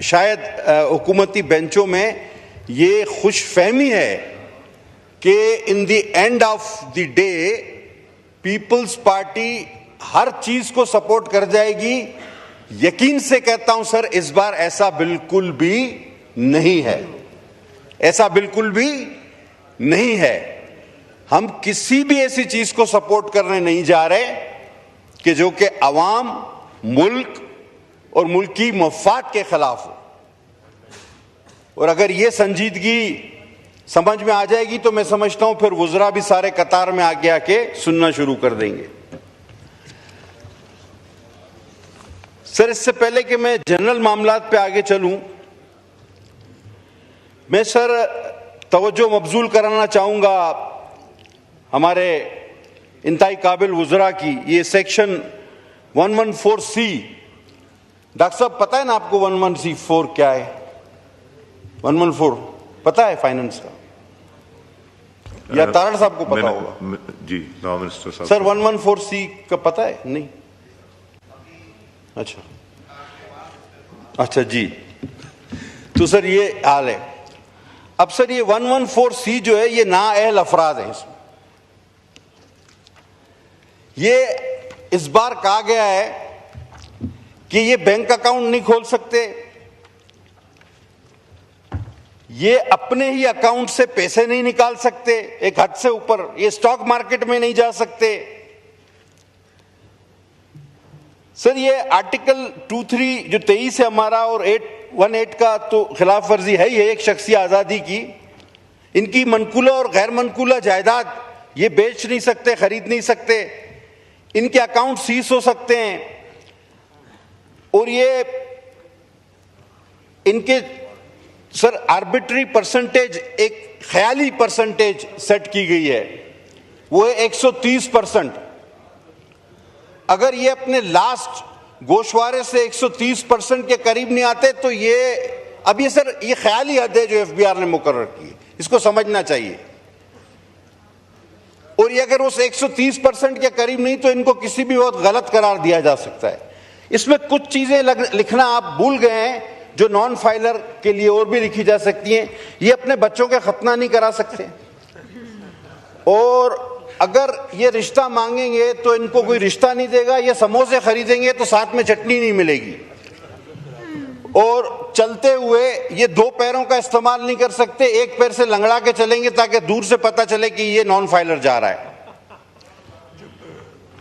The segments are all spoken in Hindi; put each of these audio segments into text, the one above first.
शायद हुकूमती बेंचों में ये खुशफहमी है कि in the end of the day peoples party हर चीज को सपोर्ट कर जाएगी। यकीन से कहता हूं सर, इस बार ऐसा बिल्कुल भी नहीं है, ऐसा बिल्कुल भी नहीं है। हम किसी भी ऐसी चीज को सपोर्ट करने नहीं जा रहे कि जो कि अवाम, मुल्क और मुल्की मफाद के खिलाफ हो। और अगर ये संजीदगी समझ में आ जाएगी तो मैं समझता हूं फिर वुज़रा भी सारे कतार में आगे आके सुनना शुरू कर देंगे। सर, इससे पहले कि मैं जनरल मामलात पे आगे चलूं, मैं सर तवज्जो मबजूल कराना चाहूंगा हमारे इंतहाई काबिल वुज़रा की। ये सेक्शन 114C, डॉक्टर साहब पता है ना आपको 114 क्या है? 114 पता है फाइनेंस का, या तारड़ साहब को पता होगा? जी, लॉ मिनिस्टर साहब। सर 114C का पता है? नहीं, अच्छा जी। तो सर ये हाल है। अब सर ये 114C जो है ये नाअहल अफराद है। इसमें ये इस बार कहा गया है कि ये बैंक अकाउंट नहीं खोल सकते, ये अपने ही अकाउंट से पैसे नहीं निकाल सकते, एक हद से ऊपर ये स्टॉक मार्केट में नहीं जा सकते। सर ये आर्टिकल 23 जो 23 है हमारा और 818 का तो खिलाफ वर्जी है ही है एक शख्सी आज़ादी की। इनकी मनकूला और गैर मनकूला जायदाद ये बेच नहीं सकते, खरीद नहीं सकते, इनके अकाउंट सीज हो सकते हैं और ये इनके सर आर्बिट्री परसेंटेज, एक ख्याली परसेंटेज सेट की गई है, वो है 130%। अगर ये अपने लास्ट गोशवारे से 130% के करीब नहीं आते तो ये अब ये सर ये ख्याली हद है जो एफबीआर ने मुकर्रर की है, इसको समझना चाहिए। और ये अगर उस 130% के करीब नहीं तो इनको किसी भी वक्त गलत करार दिया जा सकता है। इसमें कुछ चीजें लिखना आप भूल गए हैं जो नॉन फाइलर के लिए और भी लिखी जा सकती हैं। ये अपने बच्चों के खतना नहीं करा सकते, और अगर ये रिश्ता मांगेंगे तो इनको कोई रिश्ता नहीं देगा, ये समोसे खरीदेंगे तो साथ में चटनी नहीं मिलेगी, और चलते हुए ये दो पैरों का इस्तेमाल नहीं कर सकते, एक पैर से लंगड़ा के चलेंगे ताकि दूर से पता चले कि ये नॉन फाइलर जा रहा है।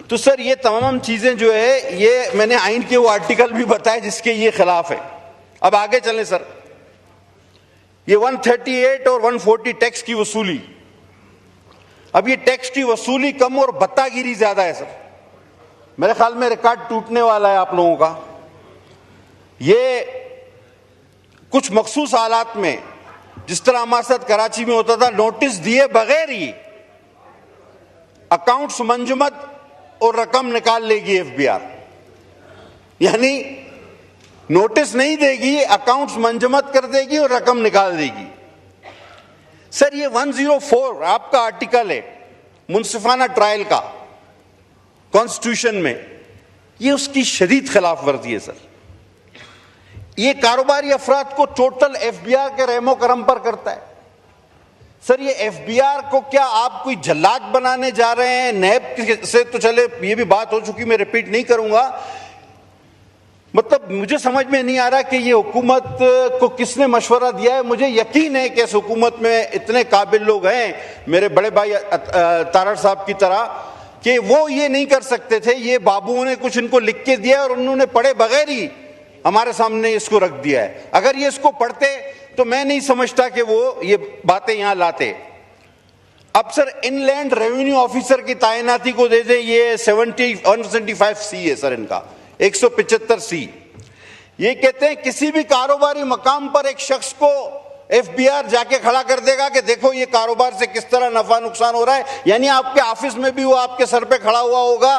तो सर ये तमाम चीजें जो है ये मैंने आइन के वो आर्टिकल भी बताए जिसके ये खिलाफ है। अब आगे चलें सर, ये 138 और 140 टैक्स की वसूली। अब ये टैक्स की वसूली कम और बत्तागिरी ज्यादा है सर। मेरे ख्याल में रिकॉर्ड टूटने वाला है आप लोगों का। ये कुछ मखसूस हालात में, जिस तरह हमारे साथ कराची में होता था, नोटिस दिए बगैर ही अकाउंट्स मंजमद और रकम निकाल लेगी एफबीआर। यानी नोटिस नहीं देगी, अकाउंट्स मंजमद कर देगी और रकम निकाल देगी। सर ये 104 आपका आर्टिकल है मुनसिफाना ट्रायल का कॉन्स्टिट्यूशन में, ये उसकी शदीद खिलाफ वर्जी है सर। ये कारोबारी अफराद को टोटल एफबीआर के रहमो करम पर करता है। सर ये एफबीआर को क्या आप कोई जल्लाद बनाने जा रहे हैं? नैब से तो चले ये भी बात हो चुकी, मैं रिपीट नहीं करूंगा। मतलब मुझे समझ में नहीं आ रहा कि ये हुकूमत को किसने मशवरा दिया है। मुझे यकीन है कि इस हुकूमत में इतने काबिल लोग हैं मेरे बड़े भाई तारड़ साहब की तरह कि वो ये नहीं कर सकते थे। ये बाबुओं ने कुछ इनको लिख के दिया और उन्होंने पढ़े बगैर ही हमारे सामने इसको रख दिया है। अगर ये इसको पढ़ते तो मैं नहीं समझता कि वो ये बातें यहां लाते। अब सर इनलैंड रेवेन्यू ऑफिसर की तायनाती को दे दे, ये 175C है सर इनका 175C। ये कहते हैं किसी भी कारोबारी मकाम पर एक शख्स को एफबीआर जाके खड़ा कर देगा कि देखो ये कारोबार से किस तरह नफा नुकसान हो रहा है। यानी आपके ऑफिस में भी वो आपके सर पे खड़ा हुआ होगा,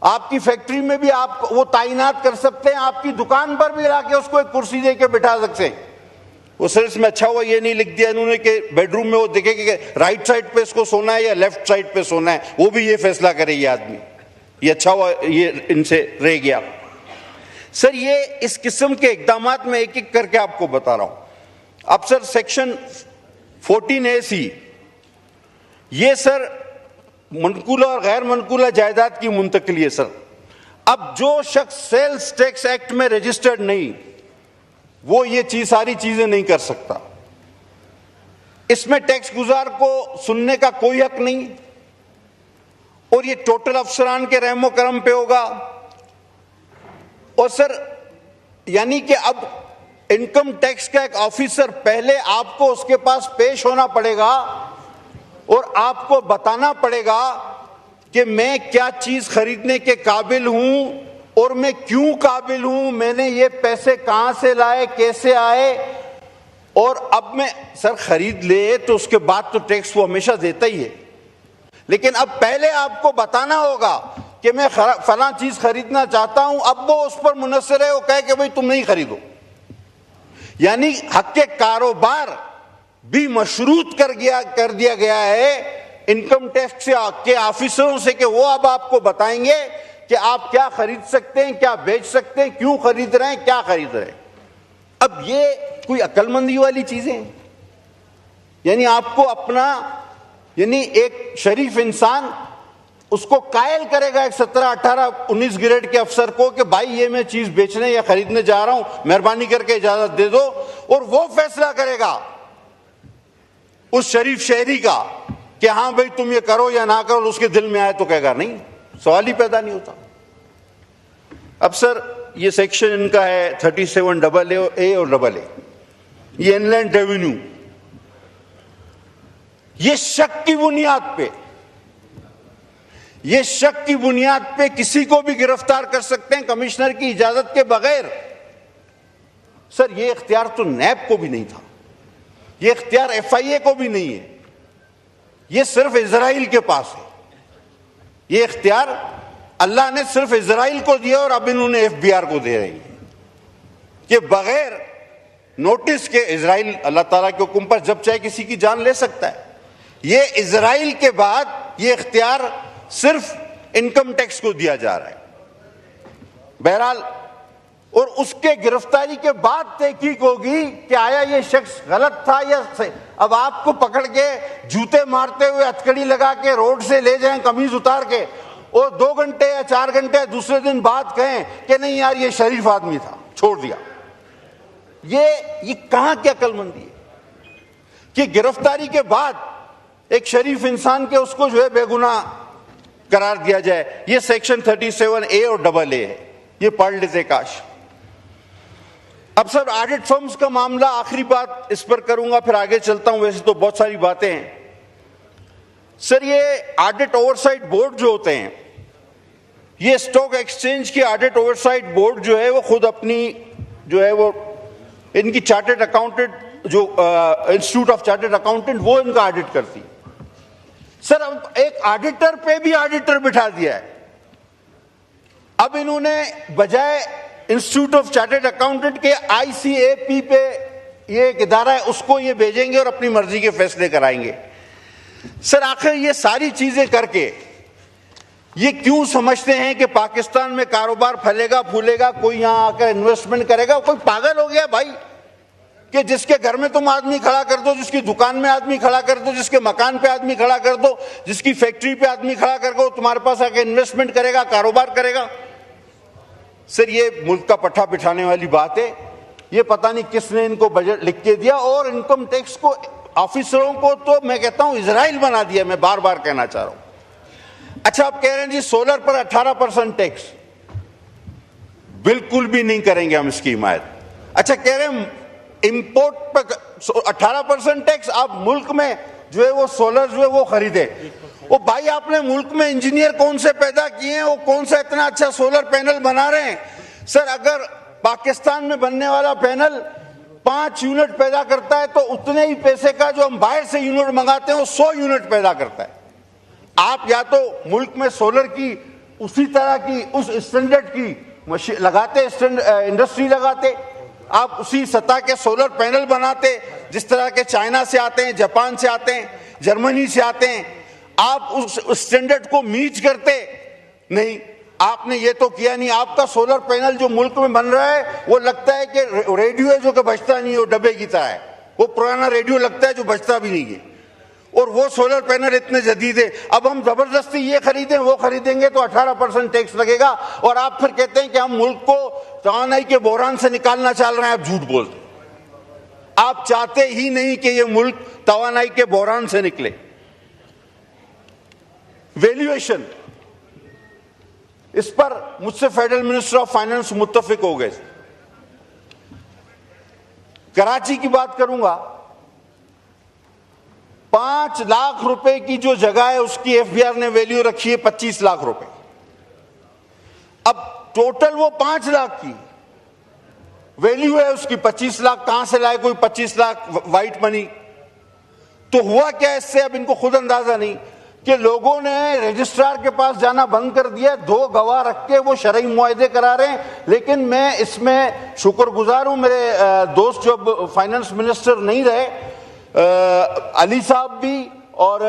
आपकी फैक्ट्री में भी आप वो ताइनात कर सकते हैं, आपकी दुकान पर भी लाके उसको एक कुर्सी दे के बिठा सकते हैं। वो सर इसमें अच्छा हुआ ये नहीं लिख दिया इन्होंने कि बेडरूम में वो देखे कि राइट साइड पे इसको सोना है या लेफ्ट साइड पे सोना है, वो भी ये फैसला करे ये आदमी। ये अच्छा हुआ ये इनसे रह गया। सर ये इस किस्म के इकदामात में एक एक करके आपको बता रहा हूं। अब सर सेक्शन 14A(c), ये सर मनकूला और गैर मनकूला जायदाद की मुंतकली है सर। अब जो शख्स सेल्स टैक्स एक्ट में रजिस्टर्ड नहीं, वो ये सारी चीजें नहीं कर सकता। इसमें टैक्स गुजार को सुनने का कोई हक नहीं, और ये टोटल अफसरान के रहमो करम पे होगा। और सर यानी कि अब इनकम टैक्स का एक ऑफिसर, पहले आपको उसके पास पेश होना पड़ेगा और आपको बताना पड़ेगा कि मैं क्या चीज खरीदने के काबिल हूं और मैं क्यों काबिल हूं, मैंने ये पैसे कहां से लाए, कैसे आए। और अब मैं सर खरीद ले तो उसके बाद तो टैक्स वो हमेशा देता ही है, लेकिन अब पहले आपको बताना होगा कि मैं फलां चीज खरीदना चाहता हूं। अब वो उस पर मुनस्सर है, वो कहे कि भाई तुम नहीं खरीदो। यानी हक के कारोबार भी मशरूत कर दिया गया है इनकम टैक्स के ऑफिसरों से कि वो अब आपको बताएंगे कि आप क्या खरीद सकते हैं, क्या बेच सकते हैं, क्यों खरीद रहे हैं, क्या खरीद रहे हैं। अब ये कोई अक्लमंदी वाली चीजें हैं? यानी आपको अपना, यानी एक शरीफ इंसान उसको कायल करेगा एक 17, 18, 19 ग्रेड के अफसर को कि भाई ये मैं चीज बेचने या खरीदने जा रहा हूं, मेहरबानी करके इजाजत दे दो, और वो फैसला करेगा उस शरीफ शहरी का कि हां भाई तुम ये करो या ना करो। उसके दिल में आए तो कहेगा नहीं, सवाल ही पैदा नहीं होता। अब सर ये सेक्शन इनका है 37AA और AA, ये इनलैंड रेवेन्यू, ये शक की बुनियाद पे किसी को भी गिरफ्तार कर सकते हैं कमिश्नर की इजाजत के बगैर। सर ये इख्तियार तो नैब को भी नहीं था, ये इख्तियार FIA को भी नहीं है, ये सिर्फ इजराइल के पास है। ये इख्तियार अल्लाह ने सिर्फ इजराइल को दिया और अब इन्होंने FBR को दे रही है कि बगैर नोटिस के इजराइल अल्लाह ताला के हुक्म पर जब चाहे किसी की जान ले सकता है। ये इजराइल के बाद ये इख्तियार सिर्फ इनकम टैक्स को दिया जा रहा है। बहरहाल, और उसके गिरफ्तारी के बाद तहकीक होगी कि आया ये शख्स गलत था या सही। अब आपको पकड़ के जूते मारते हुए हथकड़ी लगा के रोड से ले जाएं कमीज उतार के, और 2 घंटे या 4 घंटे दूसरे दिन बाद कहें कि नहीं यार ये शरीफ आदमी था, छोड़ दिया। ये कहां की अक्लमंदी है कि गिरफ्तारी के बाद एक शरीफ इंसान के उसको जो है बेगुनाह करार दिया जाए। ये सेक्शन 37A और AA है, ये पढ़ लेते काश। अब सर ऑडिट फर्म्स का मामला, आखिरी बात इस पर करूंगा फिर आगे चलता हूं, वैसे तो बहुत सारी बातें हैं। सर ये ऑडिट ओवरसाइट बोर्ड जो होते हैं, ये स्टॉक एक्सचेंज की ऑडिट ओवरसाइट बोर्ड जो है वो खुद अपनी जो है वो इनकी चार्टर्ड अकाउंटेंट जो इंस्टीट्यूट ऑफ चार्टर्ड अकाउंटेंट वो इनका ऑडिट करती है। सर अब एक ऑडिटर पे भी ऑडिटर बिठा दिया है। अब इन्होंने बजाय इंस्टीट्यूट ऑफ चार्टर्ड अकाउंटेंट के ICAP पे ये एक इदारा है उसको ये भेजेंगे और अपनी मर्जी के फैसले कराएंगे। सर आखिर ये सारी चीजें करके ये क्यों समझते हैं कि पाकिस्तान में कारोबार फैलेगा फूलेगा, कोई यहां आकर इन्वेस्टमेंट करेगा? कोई पागल हो गया भाई कि जिसके घर में तुम आदमी खड़ा कर दो, जिसकी दुकान में आदमी खड़ा कर दो, जिसके मकान पे आदमी खड़ा कर दो, जिसकी फैक्ट्री पे आदमी खड़ा कर दो, तुम्हारे पास आके इन्वेस्टमेंट करेगा, कारोबार करेगा। सर ये मुल्क का पट्टा बिठाने वाली बात है। ये पता नहीं किसने इनको बजट लिख के दिया, और इनकम टैक्स को ऑफिसरों को तो मैं कहता हूं इजराइल बना दिया। मैं बार बार कहना चाह रहा हूं। अच्छा आप कह रहे हैं जी सोलर पर 18% टैक्स, बिल्कुल भी नहीं करेंगे हम इसकी हिमायत। अच्छा कह रहे हैं इंपोर्ट पर 18% टैक्स, आप मुल्क में जो है वो सोलर जो है वो खरीदे। वो भाई आपने मुल्क में इंजीनियर कौन से पैदा किए हैं, वो कौन सा इतना अच्छा सोलर पैनल बना रहे हैं? सर अगर पाकिस्तान में बनने वाला पैनल 5 यूनिट पैदा करता है तो उतने ही पैसे का जो हम बाहर से यूनिट मंगाते हैं वो 100 यूनिट पैदा करता है। आप या तो मुल्क में सोलर की उसी तरह की उस स्टैंडर्ड की मशीन लगाते, इंडस्ट्री लगाते, आप उसी सतह के सोलर पैनल बनाते जिस तरह के चाइना से आते हैं, जापान से आते हैं, जर्मनी से आते हैं। आप उस स्टैंडर्ड को मीट करते नहीं, आपने ये तो किया नहीं। आपका सोलर पैनल जो मुल्क में बन रहा है वो लगता है कि रेडियो है जो कि बजता नहीं, वो डब्बे की तरह है। वो पुराना रेडियो लगता है जो बजता भी नहीं है। और वो सोलर पैनल इतने जदीद है। अब हम जबरदस्ती ये खरीदें वो खरीदेंगे तो 18% टैक्स लगेगा, और आप फिर कहते हैं कि हम मुल्क को तवानाई के बहरान से निकालना चाह रहे हैं। आप झूठ बोलते हैं। आप चाहते ही नहीं कि ये मुल्क तवानाई के बहरान से निकले। वैल्यूएशन, इस पर मुझसे फेडरल मिनिस्टर ऑफ फाइनेंस मुत्तफिक हो गए। कराची की बात करूंगा, 5 लाख रुपए की जो जगह है उसकी एफबीआर ने वैल्यू रखी है 25 लाख रुपए। अब टोटल वो 5 लाख की वैल्यू है, उसकी 25 लाख कहां से लाए कोई 25 लाख वाइट मनी? तो हुआ क्या इससे, अब इनको खुद अंदाजा नहीं कि लोगों ने रजिस्ट्रार के पास जाना बंद कर दिया। 2 गवाह रख के वो शरई मुआहदे करा रहे हैं। लेकिन मैं इसमें शुक्रगुजार हूं, मेरे दोस्त जो फाइनेंस मिनिस्टर नहीं रहे, अली साहब भी और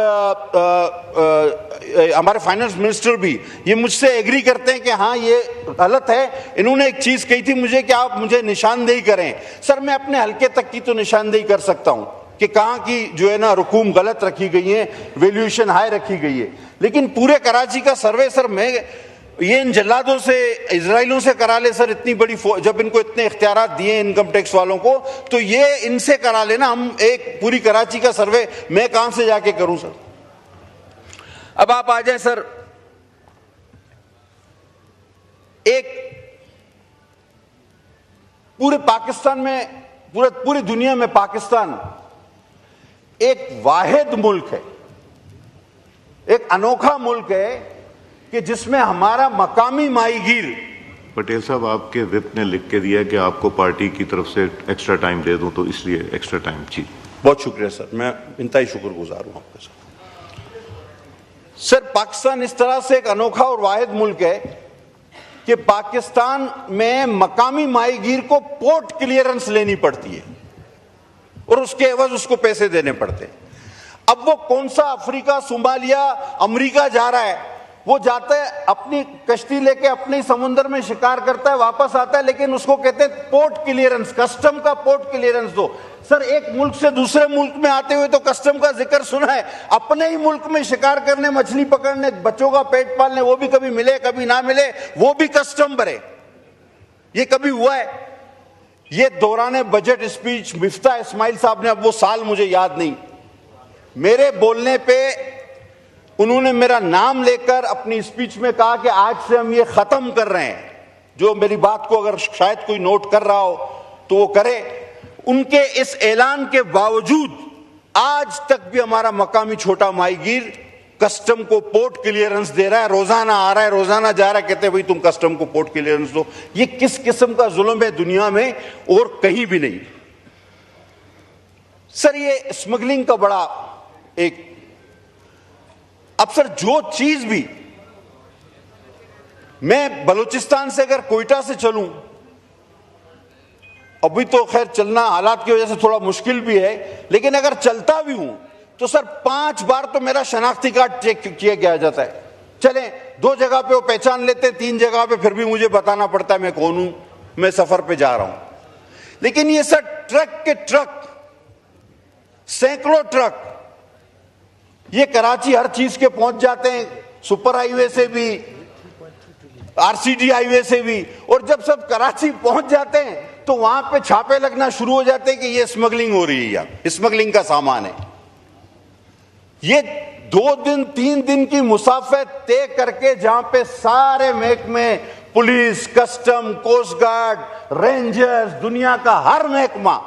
हमारे फाइनेंस मिनिस्टर भी, ये मुझसे एग्री करते हैं कि हाँ ये गलत है। इन्होंने एक चीज कही थी मुझे कि आप मुझे निशानदेही करें। सर मैं अपने हल्के तक की तो निशानदेही कर सकता हूं कि कहां की जो है ना रकूम गलत रखी गई है, वैल्यूएशन हाई रखी गई है। लेकिन पूरे कराची का सर्वे सर मैं ये इन जल्लादों से, इजराइलों से करा ले सर। इतनी बड़ी जब इनको इतने इख्तियारात दिए इनकम टैक्स वालों को, तो ये इनसे करा लेना। हम एक पूरी कराची का सर्वे मैं कहां से जाके करूं सर? अब आप आ जाए सर, एक पूरे पाकिस्तान में, पूरी दुनिया में पाकिस्तान एक वाहिद मुल्क है, एक अनोखा मुल्क है कि जिसमें हमारा मकामी माहीगीर। पटेल साहब, आपके विप ने लिख के दिया कि आपको पार्टी की तरफ से एक्स्ट्रा टाइम दे दूं, तो इसलिए एक्स्ट्रा टाइम। जी बहुत शुक्रिया सर, मैं इंतहाई शुक्रगुजार हूं आपके साथ। सर पाकिस्तान इस तरह से एक अनोखा और वाहिद मुल्क है कि पाकिस्तान में मकामी माहीगीर को पोर्ट क्लियरेंस लेनी पड़ती है और उसके एवज उसको पैसे देने पड़ते हैं। अब वो कौन सा अफ्रीका, सोमालिया, अमेरिका जा रहा है, वो जाता है अपनी कश्ती लेके अपने समुद्र में शिकार करता है, वापस आता है, लेकिन उसको कहते हैं पोर्ट क्लियरेंस, कस्टम का पोर्ट क्लियरेंस दो। सर एक मुल्क से दूसरे मुल्क में आते हुए तो कस्टम का जिक्र सुना है, अपने ही मुल्क में शिकार करने, मछली पकड़ने, बच्चों का पेट पालने, वो भी कभी मिले कभी ना मिले, वो भी कस्टम भरे। ये कभी हुआ है? ये दौरान बजट स्पीच मिफ्ता इस्माइल साहब ने, अब वो साल मुझे याद नहीं, मेरे बोलने पे उन्होंने मेरा नाम लेकर अपनी स्पीच में कहा कि आज से हम ये खत्म कर रहे हैं। जो मेरी बात को अगर शायद कोई नोट कर रहा हो तो वो करे। उनके इस ऐलान के बावजूद आज तक भी हमारा मकामी छोटा माहीगीर कस्टम को पोर्ट क्लियरेंस दे रहा है, रोजाना आ रहा है, रोजाना जा रहा है, कहते हैं भाई तुम कस्टम को पोर्ट क्लियरेंस दो। ये किस किस्म का जुल्म है दुनिया में और कहीं भी नहीं। सर ये स्मगलिंग का बड़ा एक, अब सर जो चीज भी, मैं बलूचिस्तान से अगर कोयटा से चलूं, अभी तो खैर चलना हालात की वजह से थोड़ा मुश्किल भी है, लेकिन अगर चलता भी हूं तो सर 5 बार तो मेरा शनाख्ती कार्ड चेक किया गया जाता है। चलें 2 जगह पे वो पहचान लेते हैं, 3 जगह पे फिर भी मुझे बताना पड़ता है मैं कौन हूं, मैं सफर पे जा रहा हूं। लेकिन ये सर ट्रक के ट्रक, सैकड़ों ट्रक ये कराची हर चीज के पहुंच जाते हैं, सुपर हाईवे से भी, आरसीडी हाईवे से भी, और जब सब कराची पहुंच जाते हैं तो वहां पे छापे लगना शुरू हो जाते हैं कि ये स्मगलिंग हो रही है, या स्मगलिंग का सामान है। ये 2 दिन 3 दिन की मुसाफिर तय करके जहां पे सारे महकमे, police, custom, coast guard, rangers, दुनिया का हर महकमा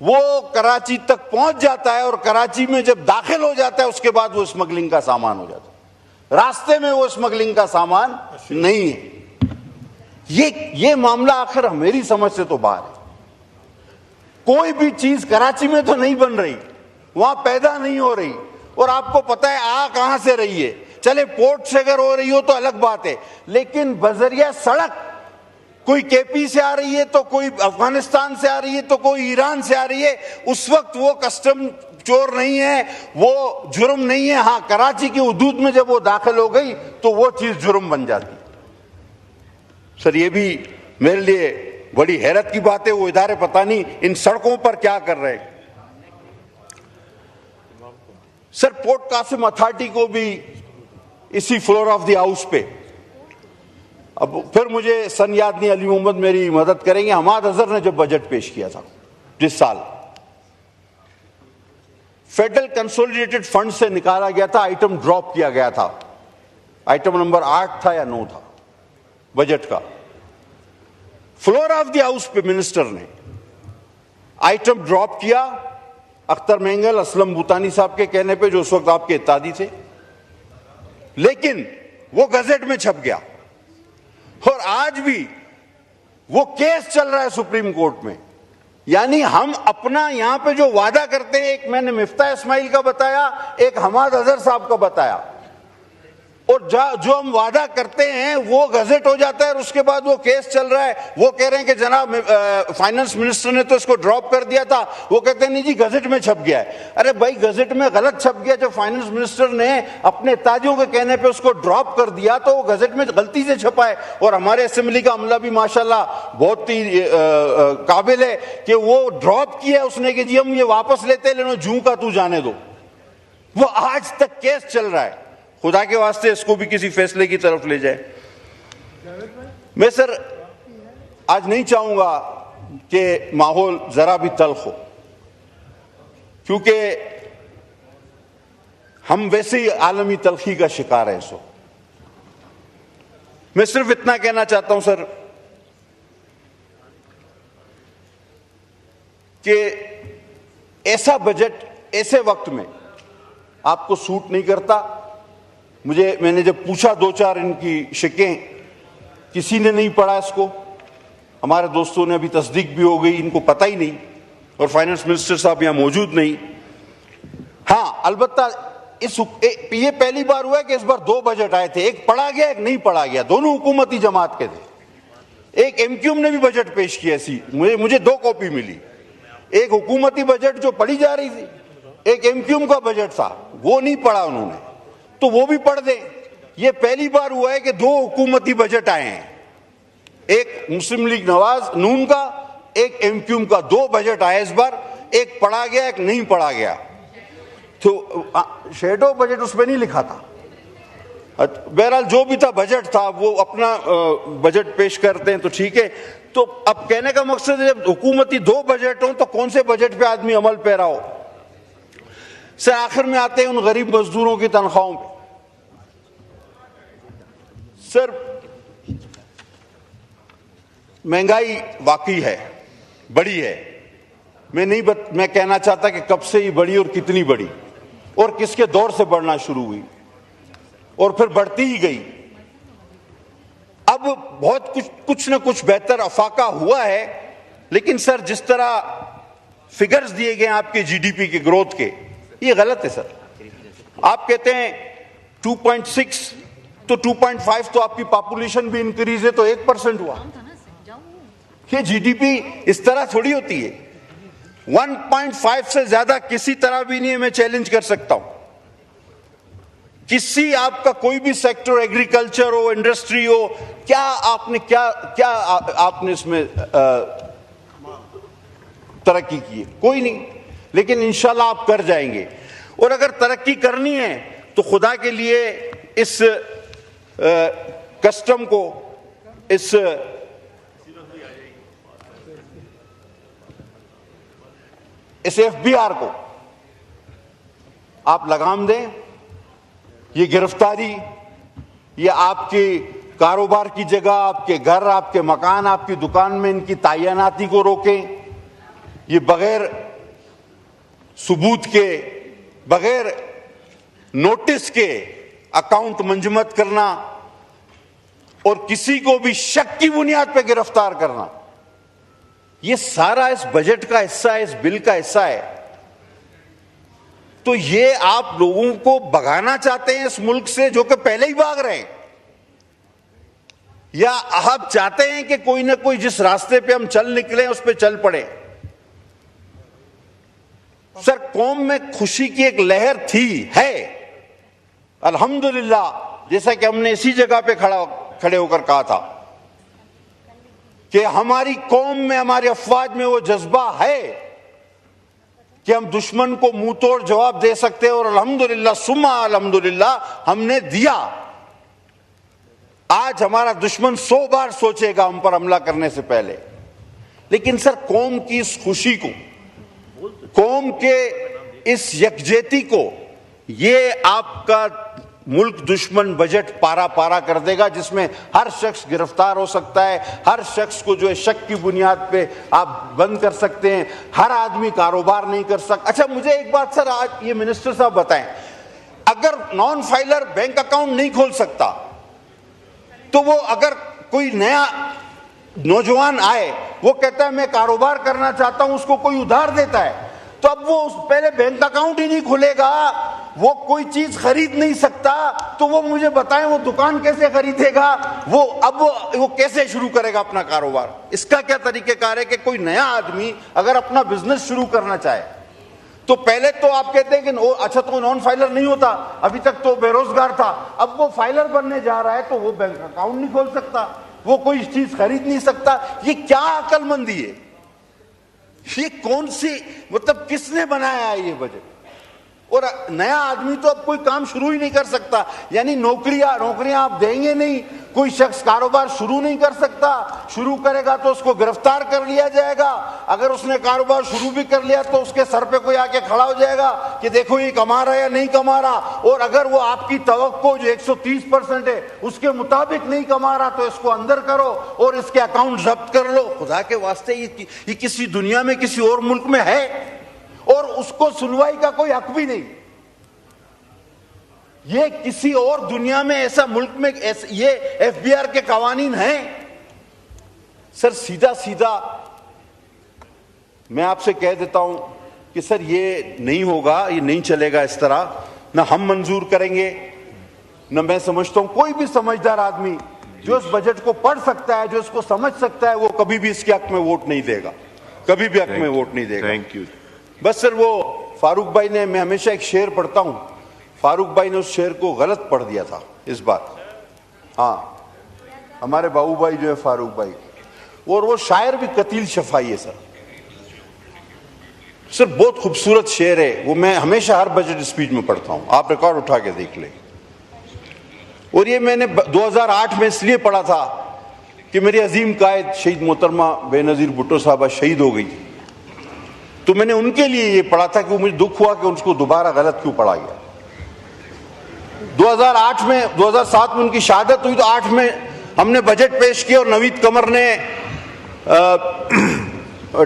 वो कराची तक पहुंच जाता है, और कराची में जब दाखिल हो जाता है उसके बाद वो स्मगलिंग का सामान हो जाता है। रास्ते में वो स्मगलिंग का सामान नहीं है। ये मामला आखिर मेरी समझ से तो बाहर है। कोई भी चीज कराची में तो नहीं बन रही, वहां पैदा नहीं हो रही, और आपको पता है आ कहां से रही है। चले पोर्ट से अगर हो रही हो तो अलग बात है, लेकिन बजरिया सड़क कोई केपी से आ रही है, तो कोई अफगानिस्तान से आ रही है, तो कोई ईरान से आ रही है, उस वक्त वो कस्टम चोर नहीं है, वो जुर्म नहीं है। हाँ, कराची की हुदूद में जब वो दाखिल हो गई तो वो चीज जुर्म बन जाती। सर ये भी मेरे लिए बड़ी हैरत की बात है, वो इदारे पता नहीं इन सड़कों पर क्या कर रहे हैं। सर पोर्ट कासिम अथॉरिटी को भी इसी फ्लोर ऑफ द हाउस पे, अब फिर मुझे सन याद नहीं, अली मोहम्मद मेरी मदद करेंगे, हमाद अजहर ने जब बजट पेश किया था जिस साल, फेडरल कंसोलिडेटेड फंड से निकाला गया था, आइटम ड्रॉप किया गया था, आइटम नंबर 8 था या 9 था बजट का, फ्लोर ऑफ द हाउस पे मिनिस्टर ने आइटम ड्रॉप किया, अख्तर मेंगल, असलम भूतानी साहब के कहने पे, जो उस वक्त आपके इत्यादि थे, लेकिन वो गजेट में छप गया और आज भी वो केस चल रहा है सुप्रीम कोर्ट में। यानी हम अपना यहां पे जो वादा करते हैं, एक मैंने मिफ्ता इस्माइल का बताया, एक हमाद अजहर साहब का बताया, और जो हम वादा करते हैं वो गजेट हो जाता है और उसके बाद वो केस चल रहा है। वो कह रहे हैं कि जनाब फाइनेंस मिनिस्टर ने तो इसको ड्रॉप कर दिया था, वो कहते हैं नहीं जी गजेट में छप गया है। अरे भाई गजेट में गलत छप गया, जब फाइनेंस मिनिस्टर ने अपने ताजियों के कहने पे उसको ड्रॉप कर दिया तो वो गजेट में गलती से छपा है। और हमारे असेंबली का अमला भी माशाल्लाह बहुत ही काबिल है कि वो ड्रॉप किया उसने कि जी हम ये वापस लेते, लेकिन जूं का तू जाने दो, वो आज तक केस चल रहा है। खुदा के वास्ते इसको भी किसी फैसले की तरफ ले जाए। मैं सर आज नहीं चाहूंगा कि माहौल जरा भी तल्ख हो, क्योंकि हम वैसे ही आलमी तल्खी का शिकार है। सो मैं सिर्फ इतना कहना चाहता हूं सर कि ऐसा बजट ऐसे वक्त में आपको सूट नहीं करता। मैंने जब पूछा 2-4 इनकी शिकें, किसी ने नहीं पढ़ा इसको, हमारे दोस्तों ने अभी तस्दीक भी हो गई, इनको पता ही नहीं, और फाइनेंस मिनिस्टर साहब यहां मौजूद नहीं। हाँ अलबत्ता ये पहली बार हुआ है कि इस बार 2 बजट आए थे, एक पढ़ा गया एक नहीं पढ़ा गया, दोनों हुकूमती जमात के थे। एक एमक्यूएम ने भी बजट पेश किया, ऐसी मुझे 2 कॉपी मिली, एक हुकूमती बजट जो पढ़ी जा रही थी, एक एमक्यूएम का बजट था, वो नहीं पढ़ा उन्होंने, तो वो भी पढ़ दें। ये पहली बार हुआ है कि 2 हुकूमती बजट आए हैं, एक मुस्लिम लीग नवाज नून का, एक एमक्यूएम का, 2 बजट आए इस बार, एक पढ़ा गया एक नहीं पढ़ा गया। तो शेडो बजट उसमें नहीं लिखा था। बहरहाल जो भी था बजट था, वो अपना बजट पेश करते हैं तो ठीक है। तो अब कहने का मकसद है जब हुकूमती 2 बजट हो तो कौन से बजट पे आदमी अमल पैरा हो। सर आखिर में आते हैं उन गरीब मजदूरों की तनख्वाहों पे। सर महंगाई वाकई है, बड़ी है, मैं कहना चाहता कि कब से ही बढ़ी और कितनी बढ़ी और किसके दौर से बढ़ना शुरू हुई और फिर बढ़ती ही गई। अब बहुत कुछ न कुछ बेहतर अफाका हुआ है, लेकिन सर जिस तरह फिगर्स दिए गए आपके जीडीपी के ग्रोथ के, ये गलत है सर। आप कहते हैं 2.6 तो 2.5 तो आपकी पॉपुलेशन भी इंक्रीज है तो 1% हुआ। ये जीडीपी इस तरह थोड़ी होती है। 1.5 से ज्यादा किसी तरह भी नहीं है, मैं चैलेंज कर सकता हूं। किसी आपका कोई भी सेक्टर, एग्रीकल्चर हो, इंडस्ट्री हो, क्या आपने इसमें तरक्की की है? कोई नहीं। लेकिन इंशाल्लाह आप कर जाएंगे। और अगर तरक्की करनी है तो खुदा के लिए इस कस्टम को, इस एफबीआर को आप लगाम दें। ये गिरफ्तारी, ये आपके कारोबार की जगह, आपके घर, आपके मकान, आपकी दुकान में इनकी तैनाती को रोकें। ये बगैर सबूत के, बगैर नोटिस के अकाउंट मंजमद करना और किसी को भी शक की बुनियाद पर गिरफ्तार करना, ये सारा इस बजट का हिस्सा है, इस बिल का हिस्सा है। तो ये आप लोगों को भगाना चाहते हैं इस मुल्क से, जो कि पहले ही भाग रहे हैं, या आप चाहते हैं कि कोई ना कोई जिस रास्ते पे हम चल निकले उस पे चल पड़े। सर कौम में खुशी की एक लहर थी, है, अल्हम्दुलिल्लाह, जैसा कि हमने इसी जगह पे खड़े होकर कहा था कि हमारी कौम में, हमारी अफवाज में वो जज्बा है कि हम दुश्मन को मुंह तोड़ जवाब दे सकते हैं, और अल्हम्दुलिल्लाह सुम्मा अल्हम्दुलिल्लाह हमने दिया। आज हमारा दुश्मन 100 बार सोचेगा हम पर हमला करने से पहले। लेकिन सर, कौम की इस खुशी को, कौम के इस यकजहती को ये आपका मुल्क दुश्मन बजट पारा पारा कर देगा, जिसमें हर शख्स गिरफ्तार हो सकता है, हर शख्स को जो है शक की बुनियाद पे आप बंद कर सकते हैं, हर आदमी कारोबार नहीं कर सकता। अच्छा, मुझे एक बात सर, आज ये मिनिस्टर साहब बताएं, अगर नॉन फाइलर बैंक अकाउंट नहीं खोल सकता, तो वो अगर कोई नया नौजवान आए, वो कहता है मैं कारोबार करना चाहता हूं, उसको कोई उधार देता है, तो अब वो पहले बैंक अकाउंट ही नहीं खुलेगा, वो कोई चीज खरीद नहीं सकता, तो वो मुझे बताएं वो दुकान कैसे खरीदेगा, वो कैसे शुरू करेगा अपना कारोबार? इसका क्या तरीकेकार है कि कोई नया आदमी अगर अपना बिजनेस शुरू करना चाहे, तो पहले तो आप कहते हैं कि अच्छा तो नॉन फाइलर नहीं होता, अभी तक तो बेरोजगार था, अब वो फाइलर बनने जा रहा है तो वो बैंक अकाउंट नहीं खोल सकता, वो कोई चीज खरीद नहीं सकता। ये क्या अकलमंदी है? ये कौन सी, मतलब किसने बनाया है ये बजट? और नया आदमी तो अब कोई काम शुरू ही नहीं कर सकता, यानी नौकरियां आप देंगे नहीं, कोई शख्स कारोबार शुरू नहीं कर सकता, शुरू करेगा तो उसको गिरफ्तार कर लिया जाएगा, अगर उसने कारोबार शुरू भी कर लिया तो उसके सर पे कोई आके खड़ा हो जाएगा कि देखो ये कमा रहा है या नहीं कमा रहा, और अगर वो आपकी तवक्को जो 130% है उसके मुताबिक नहीं कमा रहा तो इसको अंदर करो और इसके अकाउंट जब्त कर लो। खुदा के वास्ते ये किसी दुनिया में, किसी और मुल्क में है? और उसको सुनवाई का कोई हक भी नहीं। ये किसी और दुनिया में, ऐसा मुल्क में ये एफबीआर के कानून हैं? सर, सीधा सीधा मैं आपसे कह देता हूं कि सर ये नहीं होगा, ये नहीं चलेगा इस तरह, ना हम मंजूर करेंगे, ना मैं समझता हूं कोई भी समझदार आदमी जो इस बजट को पढ़ सकता है, जो इसको समझ सकता है, वो कभी भी इसके हक में वोट नहीं देगा, कभी भी हक में वोट नहीं देगा। Thank you. बस सर, वो फारूक भाई ने, मैं हमेशा एक शेर पढ़ता हूं, फारूक भाई ने उस शेर को गलत पढ़ दिया था इस बार। हाँ, हमारे बाबू भाई जो है फारूक भाई, और वो शायर भी कतील शफाई है सर। सर बहुत खूबसूरत शेर है वो, मैं हमेशा हर बजट स्पीच में पढ़ता हूं, आप रिकॉर्ड उठा के देख लें। और ये मैंने 2008 में इसलिए पढ़ा था कि मेरी अजीम कायद शहीद मोहतरमा बेनजीर भुट्टो साहबा शहीद हो गई, तो मैंने उनके लिए ये पढ़ा था कि मुझे दुख हुआ कि उसको दोबारा गलत क्यों पढ़ा गया। 2007 में उनकी शहादत हुई, तो 8 में हमने बजट पेश किया और नवीद कमर ने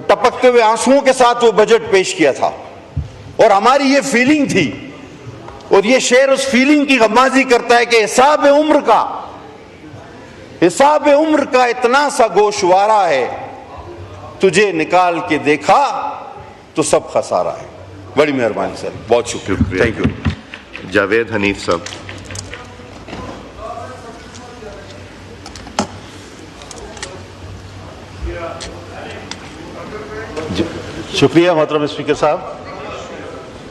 टपकते हुए आंसुओं के साथ वो बजट पेश किया था, और हमारी ये फीलिंग थी, और ये शेर उस फीलिंग की गमाजी करता है कि हिसाब उम्र का इतना सा गोशवारा है, तुझे निकाल के देखा तो सब खसारा है। बड़ी मेहरबानी सर, बहुत शुक्रिया, थैंक यू। जावेद हनीफ साहब। शुक्रिया मोहतरम स्पीकर साहब।